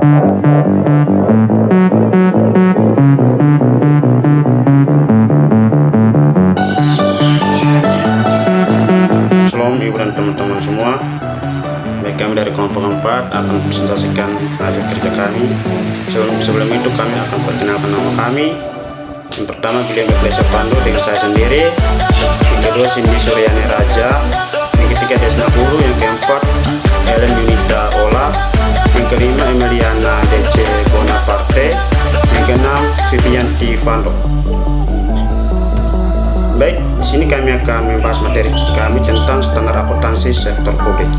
Shalom ibu dan teman-teman semua. Baik, kami dari kelompok 4 akan presentasikan hasil kerja kami. Sebelum itu kami akan perkenalkan nama kami. Yang pertama William Ecclesia Pandu dengan saya sendiri. Yang kedua Cindy Suryani Raja. Yang ketiga Desna Guru. Yang keempat Ellen Yunita Ola. Yang kelima Emiliana DC Bonaparte. Yang keenam Vivianti Vando. Baik, di sini kami akan membahas materi kami tentang standar akuntansi sektor publik.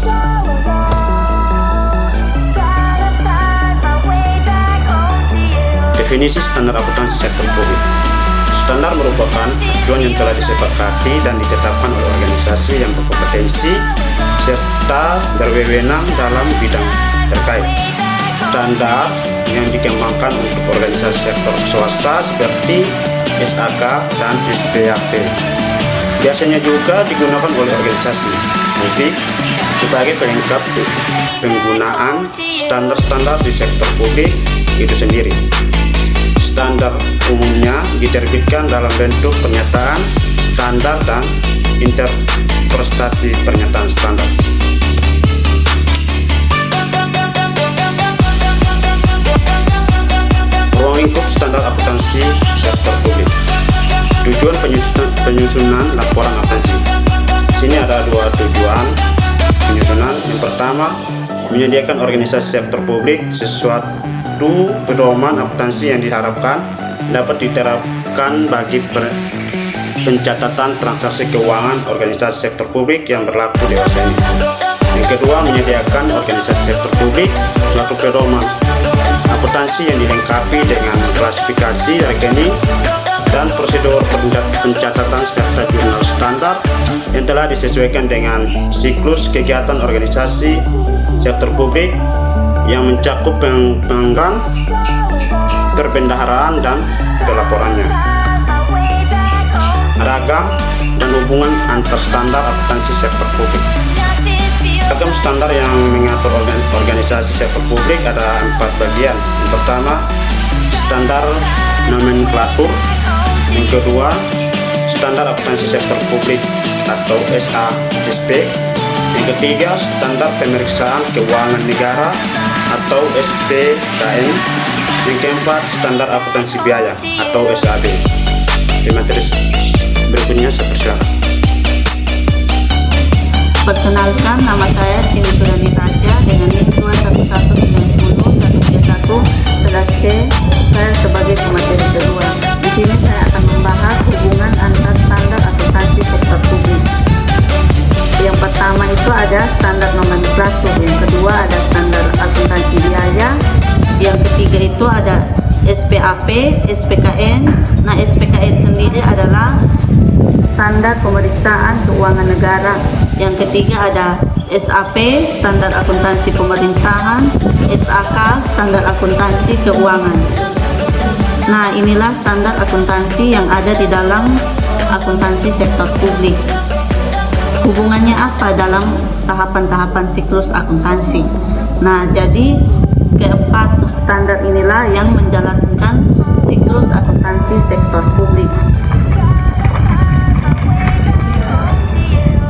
Definisi standar akuntansi sektor publik. Standar merupakan acuan yang telah disepakati dan ditetapkan oleh organisasi yang berkompetensi serta berwenang dalam bidang terkait. Standar yang dikembangkan untuk organisasi sektor swasta seperti SAK dan SPAP. Biasanya juga digunakan oleh organisasi publik sebagai pelengkap penggunaan standar-standar di sektor publik itu sendiri. Standar umumnya diterbitkan dalam bentuk pernyataan standar dan interpretasi pernyataan standar. Ruang lingkup standar akuntansi sektor publik. Tujuan penyusunan laporan akuntansi. Sini ada dua tujuan penyusunan. Yang pertama, menyediakan organisasi sektor publik sesuatu pedoman akuntansi yang diharapkan dapat diterapkan bagi pencatatan transaksi keuangan organisasi sektor publik yang berlaku dewasa ini. Yang kedua, menyediakan organisasi sektor publik suatu pedoman akuntansi yang dilengkapi dengan klasifikasi rekening dan prosedur pencatatan serta jurnal standar yang telah disesuaikan dengan siklus kegiatan organisasi sektor publik yang mencakup penganggaran, perbendaharaan, dan pelaporannya. Ragam dan hubungan antar standar akuntansi sektor publik. Ragam standar yang mengatur organisasi sektor publik ada 4 bagian. Yang pertama, standar nomenklatur. Yang kedua, standar akuntansi sektor publik atau SASP. Yang ketiga, standar pemeriksaan keuangan negara atau SPKN. Yang keempat, standar akuntansi biaya atau SAB. Di materi berikutnya saya persilakan. Perkenalkan, nama saya Cindy Suryani Raja dengan NIM 21190-131/C. Saya sebagai pemateri kedua. Di sini saya akan membahas hubungan antar standar akuntansi sektor publik. Yang pertama itu ada standar nomenklatur, yang kedua ada standar akuntansi biaya, yang ketiga itu ada SPAP, SPKN. Nah, SPKN sendiri adalah standar pemeriksaan keuangan negara. Yang ketiga ada SAP, standar akuntansi pemerintahan, SAK, standar akuntansi keuangan. Nah, inilah standar akuntansi yang ada di dalam akuntansi sektor publik. Hubungannya apa dalam tahapan-tahapan siklus akuntansi? Nah, jadi keempat standar inilah yang menjalankan siklus akuntansi sektor publik.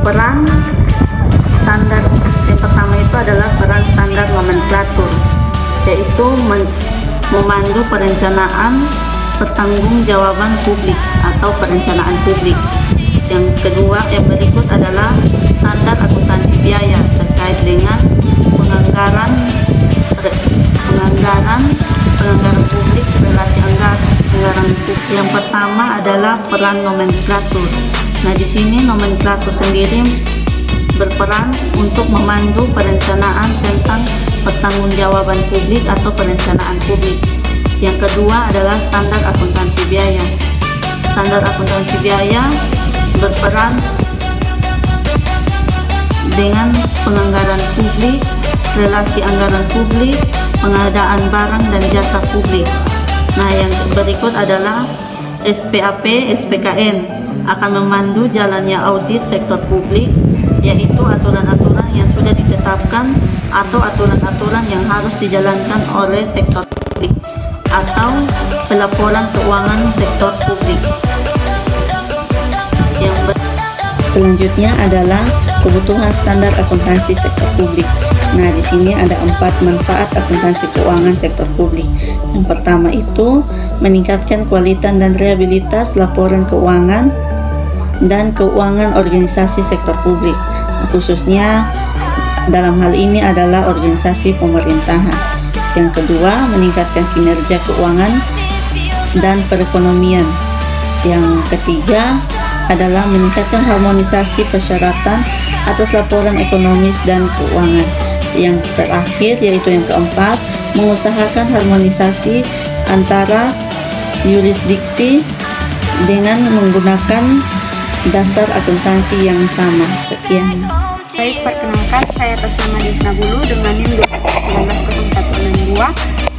Peran standar yang pertama itu adalah peran standar nomenklatur, yaitu memandu perencanaan pertanggungjawaban publik atau perencanaan publik. Yang kedua, yang berikut adalah standar akuntansi biaya terkait dengan penganggaran publik, relasi anggaran publik. Yang pertama adalah peran nomenklatur. Nah, di sini nomenklatur sendiri berperan untuk memandu perencanaan tentang pertanggungjawaban publik atau perencanaan publik. Yang kedua adalah standar akuntansi biaya. Standar akuntansi biaya berperan dengan penganggaran publik, relasi anggaran publik, pengadaan barang dan jasa publik. Nah, yang berikut adalah SPAP, SPKN akan memandu jalannya audit sektor publik. yaitu aturan-aturan yang sudah ditetapkan atau aturan-aturan yang harus dijalankan oleh sektor publik atau pelaporan keuangan sektor publik. Selanjutnya adalah kebutuhan standar akuntansi sektor publik. Nah, di sini ada 4 manfaat akuntansi keuangan sektor publik. Yang pertama itu meningkatkan kualitas dan reliabilitas laporan keuangan dan keuangan organisasi sektor publik. Khususnya dalam hal ini adalah organisasi pemerintahan. Yang kedua, meningkatkan kinerja keuangan dan perekonomian. Yang ketiga adalah meningkatkan harmonisasi persyaratan atas laporan ekonomis dan keuangan. Yang terakhir yaitu yang keempat, mengusahakan harmonisasi antara yurisdiksi dengan menggunakan dasar akuntansi yang sama. Sekian. Baik, perkenalkan, saya atas nama Desna Bulu dengan NIM 2190162.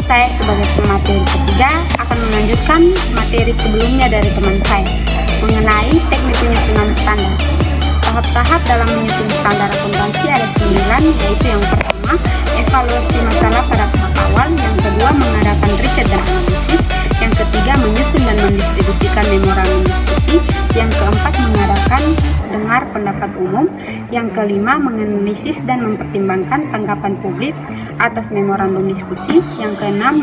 Saya sebagai pemateri ketiga akan melanjutkan materi sebelumnya dari teman saya mengenai teknik penyusunan standar. Tahap-tahap dalam menyusun standar akuntansi ada 9, yaitu yang pertama, evaluasi masalah pada tahap awal, yang kedua, mengadakan riset dan analisis, yang ketiga, menyusun dan mendistribusikan memorandum diskusi, yang keempat, mengadakan dengar pendapat umum, yang kelima, menganalisis dan mempertimbangkan tanggapan publik atas memorandum diskusi, yang keenam,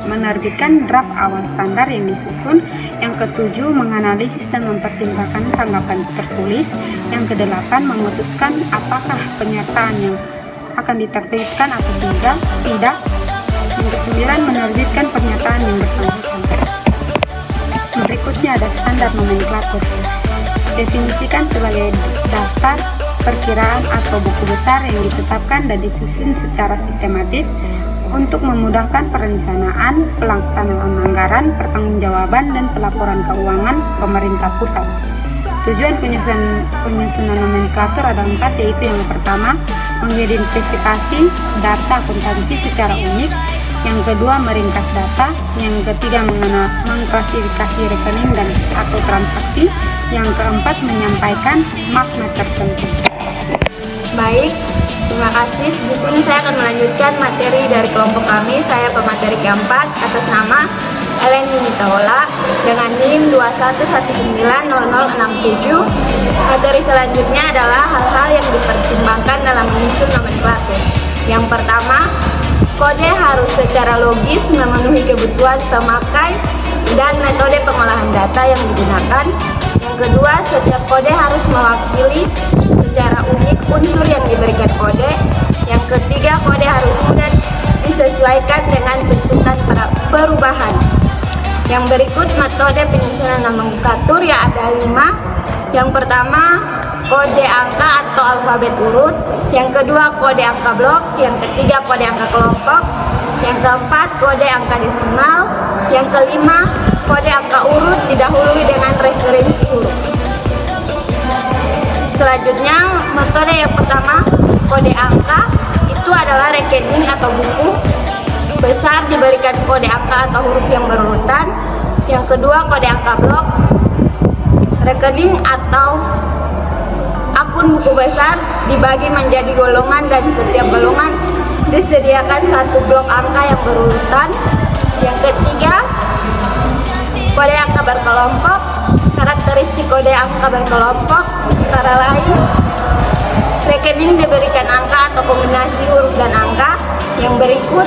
menerbitkan draft awal standar yang disusun, yang ketujuh, menganalisis dan mempertimbangkan tanggapan tertulis, yang kedelapan, memutuskan apakah pernyataan yang akan diterbitkan atau tidak, yang kesembilan, menerbitkan pernyataan yang bersangkutan. Berikutnya ada standar nomenklatur. Definisikan sebagai daftar perkiraan atau buku besar yang ditetapkan dan disusun secara sistematis untuk memudahkan perencanaan, pelaksanaan anggaran, pertanggungjawaban, dan pelaporan keuangan pemerintah pusat. Tujuan penyusunan nomenklatur ada 4, yaitu yang pertama, mengidentifikasi data akuntansi secara unik, yang kedua, meringkas data, yang ketiga, mengklasifikasi rekening dan atau transaksi, yang keempat, menyampaikan makna tertentu. Baik, terima kasih. Di sini saya akan melanjutkan materi dari kelompok kami. Saya pemateri keempat atas nama Ellen Yunitaola dengan NIM 211900067. Materi selanjutnya adalah hal-hal yang dipertimbangkan dalam menyusun nomenklatur. Yang pertama, kode harus secara logis memenuhi kebutuhan pemakai dan metode pengolahan data yang digunakan. Yang kedua, setiap kode harus mewakili secara unik unsur yang diberikan kode. Yang ketiga, kode harus mudah disesuaikan dengan tuntutan perubahan. Yang berikut metode penyusunan nomenklatur ya ada 5. Yang pertama, kode angka atau alfabet urut. Yang kedua, kode angka blok. Yang ketiga, kode angka kelompok. Yang keempat, kode angka desimal. Yang kelima, kode angka urut didahului dengan referensi huruf. Selanjutnya, metode yang pertama, kode angka, itu adalah rekening atau buku besar diberikan kode angka atau huruf yang berurutan. Yang kedua, kode angka blok, rekening atau akun buku besar dibagi menjadi golongan dan setiap golongan disediakan satu blok angka yang berurutan. Yang ketiga, kode angka berkelompok. Karakteristik kode angka berkelompok antara lain, rekening diberikan angka atau kombinasi huruf dan angka. Yang berikut,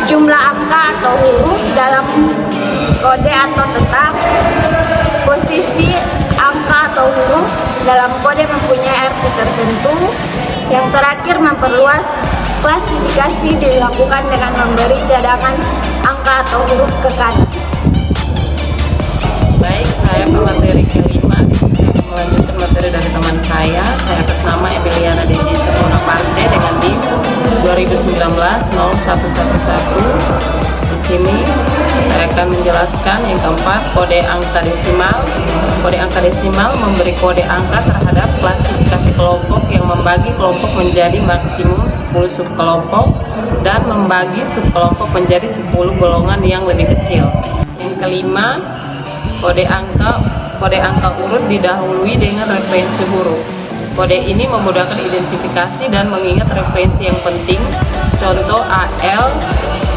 jumlah angka atau huruf dalam kode atau tetap, posisi angka atau huruf dalam kode mempunyai arti tertentu. Yang terakhir, memperluas klasifikasi dilakukan dengan memberi cadangan angka atau huruf ke kanan. Baik, saya pemateri kelima melanjutkan materi dari teman saya atas nama Emiliana Desi Bonaparte dengan NIM 2019-0111. Di sini saya akan menjelaskan yang keempat, kode angka desimal. Kode angka desimal memberi kode angka terhadap klasifikasi kelompok yang membagi kelompok menjadi maksimum 10 subkelompok dan membagi subkelompok menjadi 10 golongan yang lebih kecil. Yang kelima, kode angka urut didahului dengan referensi huruf. Kode ini memudahkan identifikasi dan mengingat referensi yang penting. Contoh AL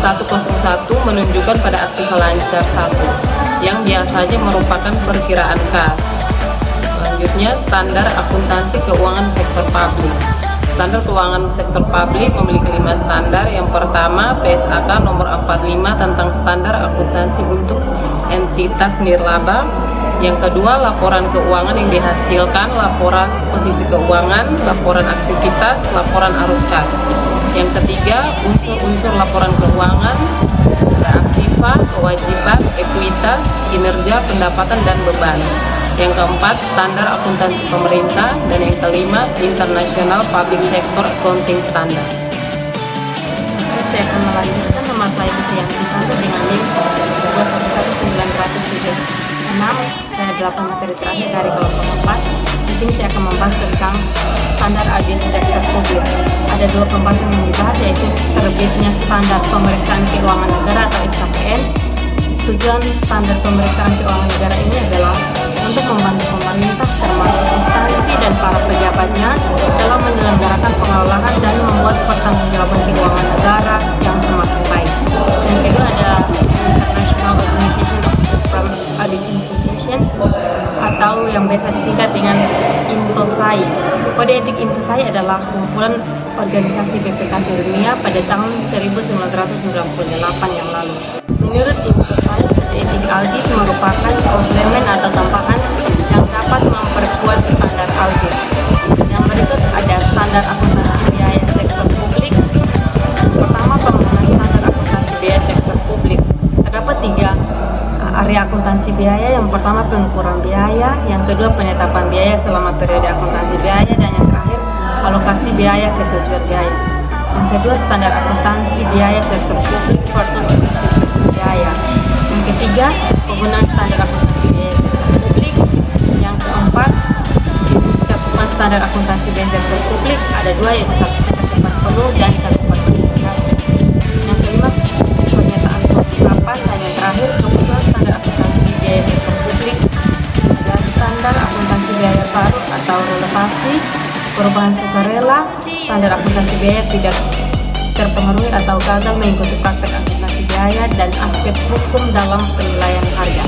101 menunjukkan pada aktiva lancar 1 yang biasanya merupakan perkiraan kas. Selanjutnya, standar akuntansi keuangan sektor publik. Standar keuangan sektor publik memiliki 5 standar. Yang pertama, PSAK nomor 45 tentang standar akuntansi untuk entitas nirlaba. Yang kedua, laporan keuangan yang dihasilkan, laporan posisi keuangan, laporan aktivitas, laporan arus kas. Yang ketiga, unsur-unsur laporan keuangan, aktiva, kewajiban, ekuitas, kinerja, pendapatan, dan beban. Yang keempat, standar akuntansi pemerintah. Dan yang kelima, International Public Sector Accounting Standard. Saya akan melanjutkan mempelajari yang dibantu dengan link 211-976. Saya 8 materi terakhir dari kelompok 4. Di sini saya akan membahas tentang standar audit sektor publik. Ada 2 pembahasan yang dibahas, yaitu terbitnya standar pemeriksaan keuangan negara atau SKPN. Tujuan standar pemeriksaan keuangan negara ini adalah untuk membantu pemerintah termasuk instansi dan para pejabatnya dalam menyelenggarakan pengelolaan dan membuat pertanggungjawaban keuangan negara yang semakin baik. Yang kedua ada International Organization of Audit Institution atau yang biasa disingkat dengan INTOSAI. Kode etik INTOSAI adalah kumpulan organisasi BPKS dunia pada tahun 1998 yang lalu. Menurut INTOSAI, kode etik audit merupakan komplemen atau tambahan yang dapat memperkuat standar audit. Yang berikut ada standar akuntansi biaya sektor publik. Pertama, pembangunan standar akuntansi biaya sektor publik. Terdapat 3 area akuntansi biaya. Yang pertama, pengukuran biaya. Yang kedua, penetapan biaya selama periode akuntansi biaya. Dan yang terakhir, alokasi biaya ke tujuan biaya. Yang kedua, standar akuntansi biaya sektor publik versus fungsi biaya. Yang ketiga, penggunaan standar akuntansi biaya sektor publik. Yang keempat, jenis cakupan standar akuntansi biaya sektor publik ada 2, yaitu cakupan penuh dan cakupan verifikasi. Yang kelima, pernyataan penerapan. Dan yang terakhir, kebutuhan standar akuntansi biaya sektor publik adalah standar akuntansi biaya baru atau relevasi, perubahan sukarela, standar akuntansi biaya tidak terpengaruhi atau gagal mengikuti praktek akuntansi biaya, dan aspek hukum dalam penilaian harga.